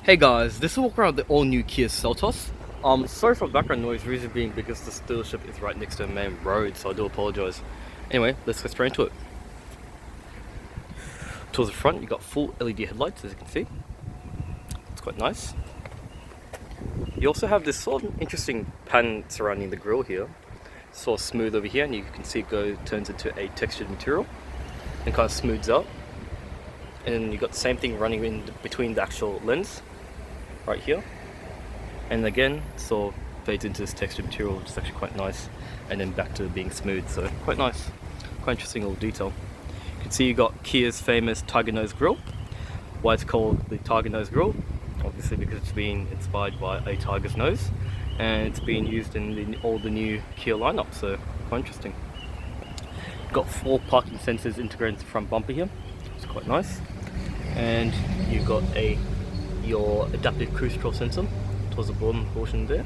Hey guys, this is a walk around the all-new Kia Seltos. Sorry for background noise, reason being because this dealership is right next to a main road, so I do apologize. Anyway, let's get straight into it. Towards the front, you got full LED headlights, as you can see. It's quite nice. You also have this sort of interesting pattern surrounding the grille here. It's sort of smooth over here, and you can see it turns into a textured material and kind of smooths out. And you got the same thing running in between the actual lens right here, and again so fades into this textured material, which is actually quite nice, and then back to being smooth, so quite nice, quite interesting little detail. You can see you got Kia's famous tiger nose grille. Why it's called the tiger nose grille? Obviously because it's been inspired by a tiger's nose, and it's been used in all the new Kia lineup, so quite interesting. You've got 4 parking sensors integrated into the front bumper here, which is quite nice, and you've got your adaptive cruise control sensor towards the bottom portion there.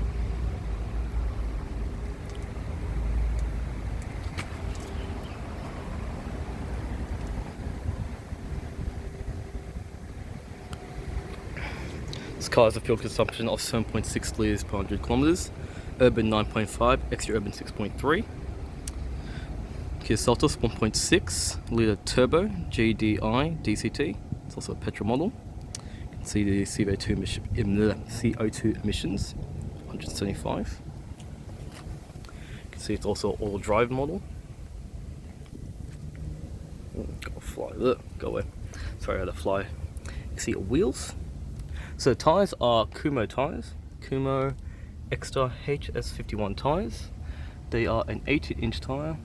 This car has a fuel consumption of 7.6 litres per 100 kilometers, urban 9.5, extra urban 6.3. Kia Seltos 1.6 litre turbo GDI DCT. It's also a petrol model. See the CO2 emissions, 175. You can see it's also an all-drive model. Got a fly, go away. Sorry, I had a fly. You can see your wheels. So the tyres are Kumo tyres, Kumo Extra HS51 tyres. They are an 18-inch tyre.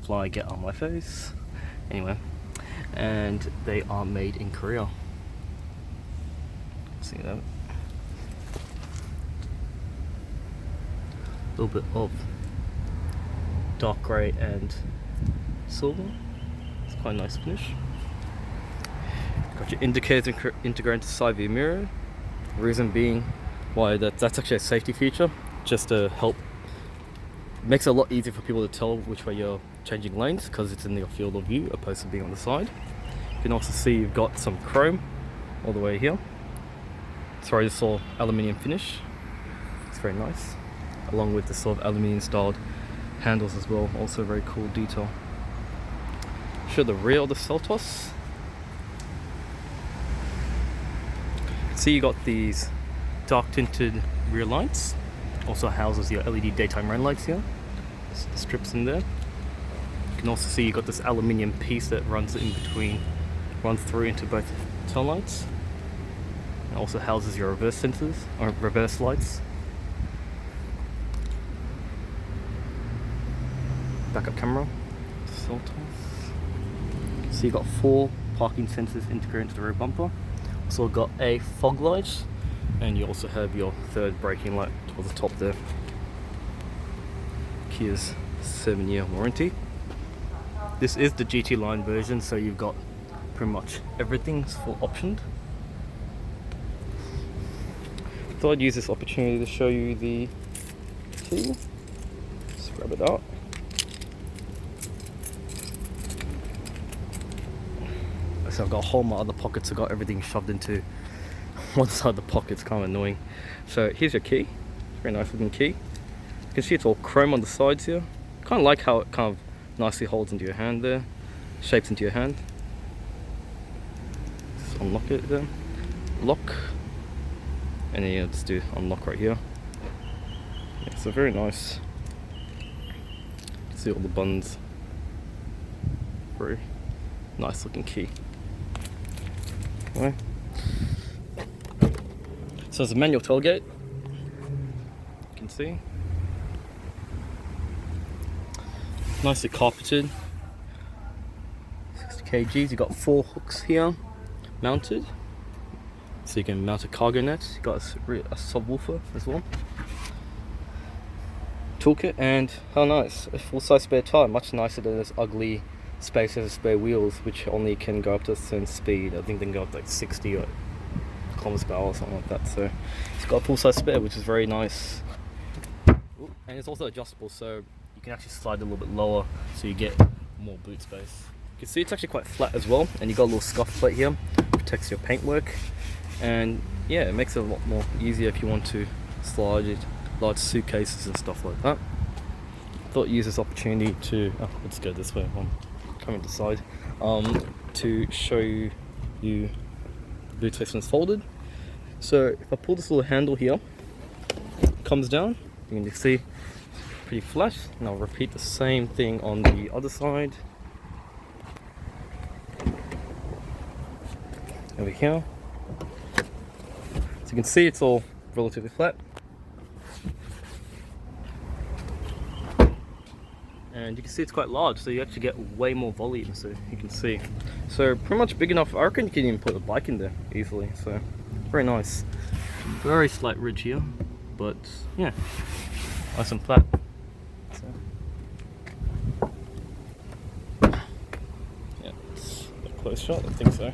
Fly, get on my face. Anyway, and they are made in Korea. See that? A little bit of dark grey and silver. It's quite a nice finish. Got your indicators integrated into side view mirror. Reason being why that's actually a safety feature, just to help. Makes it a lot easier for people to tell which way you're changing lanes because it's in your field of view opposed to being on the side. You can also see you've got some chrome all the way here. Sorry, this all aluminium finish. It's very nice, along with the sort of aluminium styled handles as well. Also very cool detail. Show the rear of the Seltos. See, you got these dark tinted rear lights. Also houses your LED daytime running lights here. The strips in there. You can also see you got this aluminium piece that runs through into both tail lights. Also houses your reverse sensors, or reverse lights. Backup camera. Seltos. So you got 4 parking sensors integrated into the rear bumper. Also got a fog light, and you also have your third braking light towards the top there. Kia's 7-year warranty. This is the GT line version, so you've got pretty much everything's full optioned. Thought I'd use this opportunity to show you the key. Just grab it out. So I've got a whole my other pockets. I've got everything shoved into one side of the pocket. It's kind of annoying. So here's your key. Very nice looking key. You can see it's all chrome on the sides here. Kind of like how it kind of nicely holds into your hand there. Shapes into your hand. Just unlock it there. Lock. And then let's do unlock right here. Yeah, so very nice. See all the buttons. Very nice looking key. Right. So it's a manual tailgate. You can see. Nicely carpeted. 60 kgs. You've got 4 hooks here mounted. So you can mount a cargo net. You've got a subwoofer as well. Toolkit, and how nice, a full-size spare tyre, much nicer than this ugly space as spare wheels, which only can go up to a certain speed. I think they can go up to like 60 or kilometers per hour or something like that. So it's got a full-size spare, which is very nice. Ooh, and it's also adjustable, so you can actually slide it a little bit lower, so you get more boot space. You can see it's actually quite flat as well, and you've got a little scuff plate here, protects your paintwork. And yeah, it makes it a lot more easier if you want to slide it, large suitcases and stuff like that. Thought use this opportunity to let's go this way one coming to the side to show you the boot space when it's folded. So if I pull this little handle here, it comes down, you can see pretty flat, and I'll repeat the same thing on the other side over here. So you can see it's all relatively flat. And you can see it's quite large, so you actually get way more volume, so you can see. So pretty much big enough, I reckon you can even put a bike in there easily, so very nice. Very slight ridge here, but yeah, nice and flat. So, yeah, it's a close shot, I think so.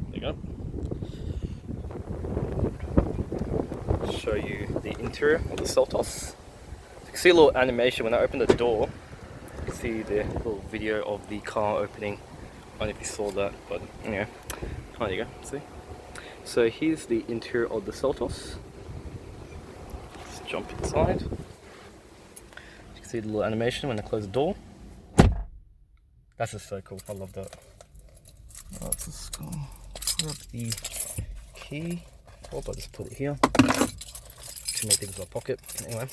There you go. Show you the interior of the Seltos. You can see a little animation when I open the door. You can see the little video of the car opening. I don't know if you saw that, but yeah. Oh, there you go. See? So here's the interior of the Seltos. Let's jump inside. You can see the little animation when I close the door. That's just so cool. I love that. Let's just go grab the key. Hope I just put it here. Too many things in my pocket. Anyway.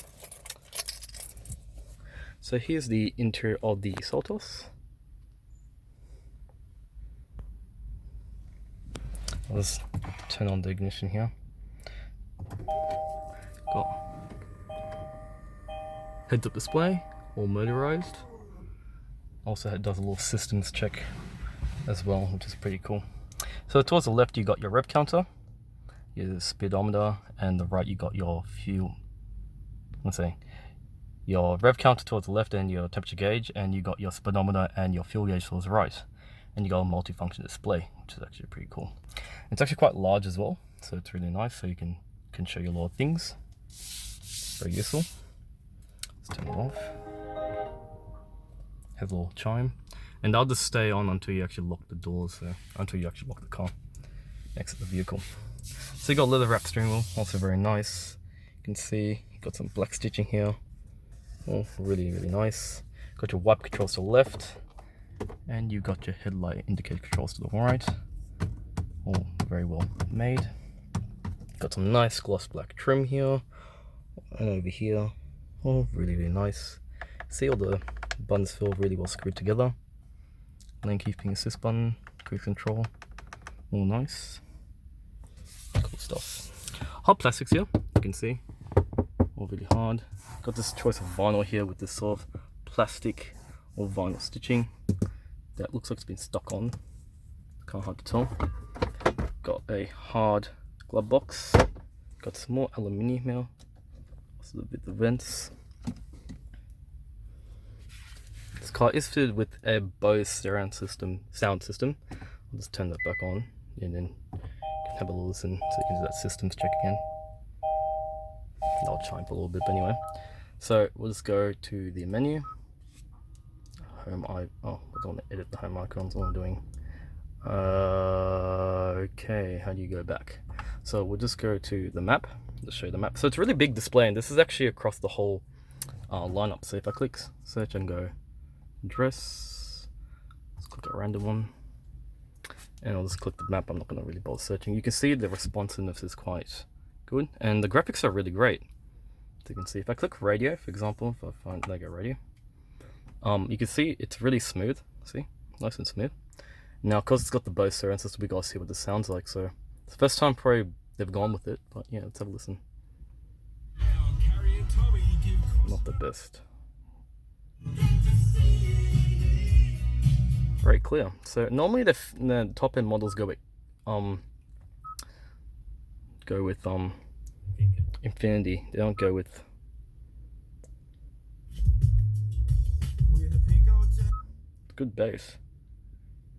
So here's the interior of the Seltos. I'll just turn on the ignition here. Got heads-up display, all motorized. Also it does a little systems check as well, which is pretty cool. So towards the left you got your rev counter, your speedometer, and the right you got your fuel. Let's say your rev counter towards the left and your temperature gauge, and you got your speedometer and your fuel gauge towards the right, and you got a multi-function display, which is actually pretty cool. It's actually quite large as well, so it's really nice, so you can show you a lot of things. Very useful. Let's turn it off. Has a little chime, and I'll just stay on until you actually lock the doors, so until you actually lock the car, exit the vehicle. So you got a leather wrap steering wheel, also very nice. You can see you got some black stitching here. Oh, really, really nice. Got your wipe controls to the left, and you got your headlight indicator controls to the right. All very well made. Got some nice gloss black trim here, and over here. Oh, really, really nice. See all the buttons feel really well screwed together. Lane keeping assist button, cruise control, all nice. Cool stuff. Hard plastics here, you can see. All really hard. Got this choice of vinyl here with this sort of plastic or vinyl stitching that looks like it's been stuck on. Kind of hard to tell. Got a hard glove box. Got some more aluminium here. Also a bit of vents. This car is fitted with a Bose sound system. I'll just turn that back on, and then you can have a little listen, so you can do that systems check again. I'll chime for a little bit, but anyway. So we'll just go to the menu. I don't want to edit the home icons. What I'm doing. Okay, how do you go back? So we'll just go to the map. Let's show you the map. So it's a really big display, and this is actually across the whole lineup. So if I click search and go address, let's click a random one, and I'll just click the map. I'm not going to really bother searching. You can see the responsiveness is quite good, and the graphics are really great. So you can see if I click radio, for example, if I find Lego radio, you can see it's really smooth. See, nice and smooth. Now, because it's got the Bose sound system, we gotta see what this sounds like. So it's the first time probably they've gone with it, but yeah, let's have a listen. Not the best. Very clear. So normally the top end models go with Infinity. They don't go with good bass.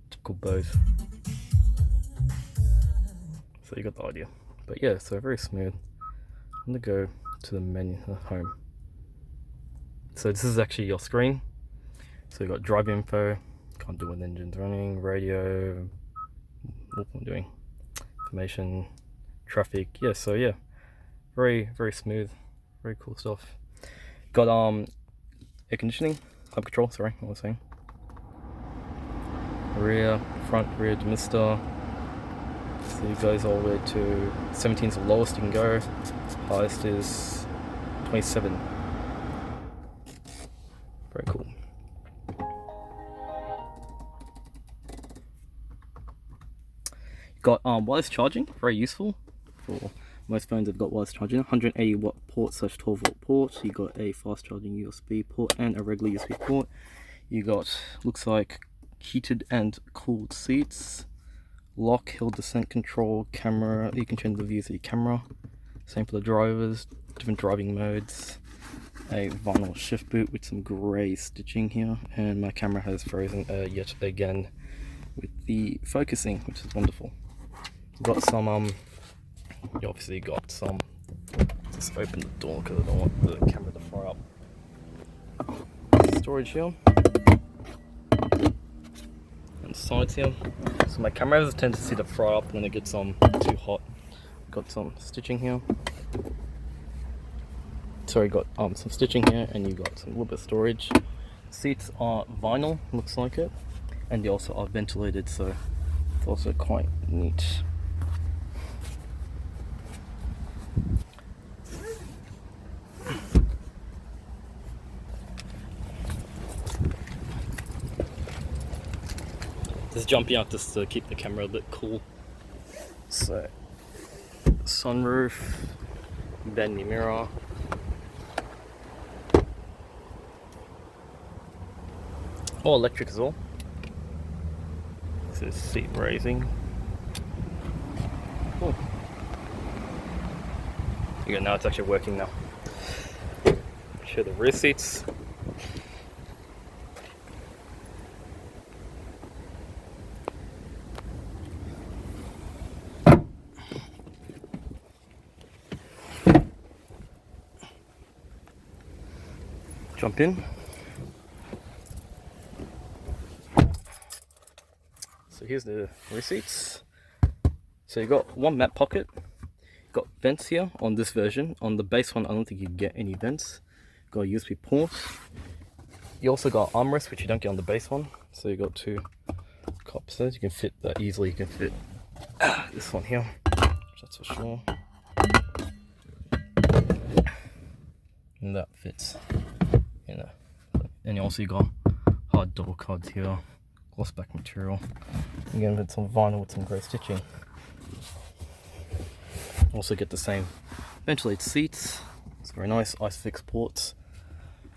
Typical Bose. So you got the idea. But yeah, so very smooth. I'm gonna go to the menu, home. So this is actually your screen. So you got drive info, can't do when the engine's running, radio, what am I doing? Information, traffic. Yeah, so yeah, very smooth, very cool stuff. Got air conditioning, climate control, sorry, what was I saying? Rear, front, rear demister. So it goes all the way to 17 is the lowest you can go. Highest is 27. Very cool. Got wireless charging, very useful for most phones. Have got wireless charging, 180 watt port / 12 volt port. You got a fast charging USB port and a regular USB port. You got, looks like, heated and cooled seats, lock, hill descent control, camera. You can change the views of your camera. Same for the drivers, different driving modes. A vinyl shift boot with some grey stitching here, and my camera has frozen yet again with the focusing, which is wonderful. Got some you obviously got some, just open the door because I don't want the camera to fire up. Storage here and sides here, so my camera has a tendency to fry up when it gets too hot. Got some stitching here, sorry, got some stitching here, and you got some little bit of storage. Seats are vinyl, looks like it, and they also are ventilated, so it's also quite neat. Just jumping out just to keep the camera a bit cool. So, sunroof, bendy mirror. All electric as well. This is seat raising. Cool. Yeah, now it's actually working now. Show the rear seats. Jump in. So here's the rear seats. So you got one map pocket. You got vents here on this version. On the base one, I don't think you get any vents. Got a USB port. You also got armrests, which you don't get on the base one. So you got two cups there. You can fit that easily. You can fit this one here. That's for sure. And that fits. And you also got hard door cards here, gloss back material. Again with some vinyl with some grey stitching. Also get the same ventilated seats. It's very nice. ISOFIX ports.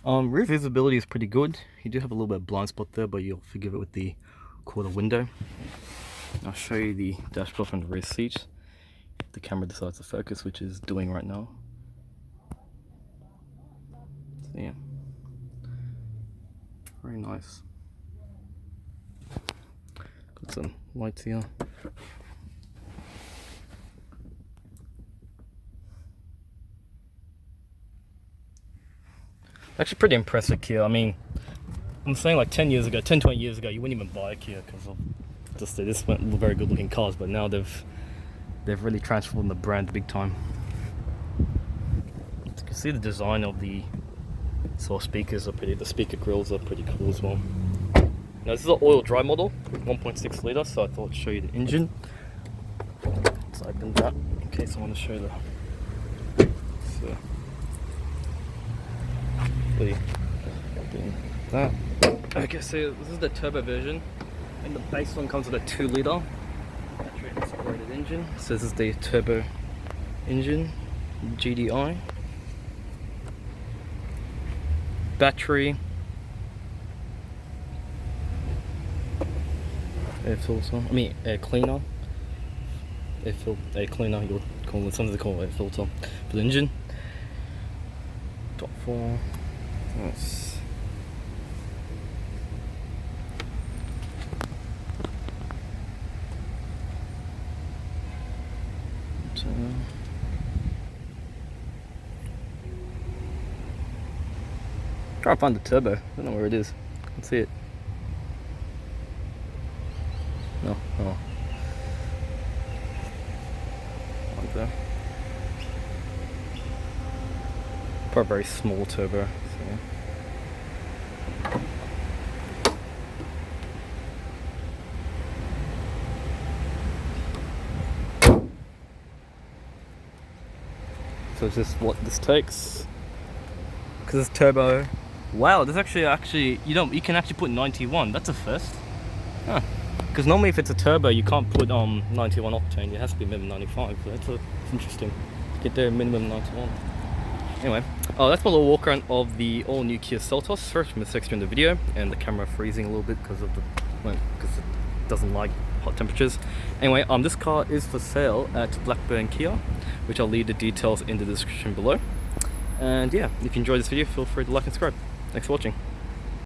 Rear visibility is pretty good. You do have a little bit of blind spot there, but you'll forgive it with the quarter window. I'll show you the dashboard from the rear seat. If the camera decides to focus, which is doing right now. So yeah. Very nice. Got some lights here. Actually pretty impressive Kia. I mean, I'm saying like 10 years ago, 20 years ago, you wouldn't even buy a Kia because of just they just weren't very good looking cars, but now they've really transformed the brand big time. You can see the design of the speakers are the speaker grills are pretty cool as well. Now this is an oil dry model, 1.6 litre, so I thought I'd show you the engine. Let's open that in case I want to show the. So, that. Okay, so this is the turbo version, and the base one comes with a 2 litre battery accelerated engine. So this is the turbo engine, GDI. Battery, air filter, air cleaner, air cleaner, you'll call it, sometimes they call it air filter for the engine. Top 4, yes. Try to find the turbo. I don't know where it is. Let's see it. No. Oh. Right there. for a very small turbo. So it's just what this takes. Because it's turbo. Wow, there's actually you can actually put 91. That's a first. Huh. Because normally if it's a turbo you can't put 91 octane. It has to be minimum 95. So that's interesting. Get there minimum 91. Anyway, that's my little walk around of the all new Kia Seltos. Sorry for this extra in the video and the camera freezing a little bit because it doesn't like hot temperatures. Anyway, this car is for sale at Blackburn Kia, which I'll leave the details in the description below. And yeah, if you enjoyed this video, feel free to like and subscribe. Thanks for watching.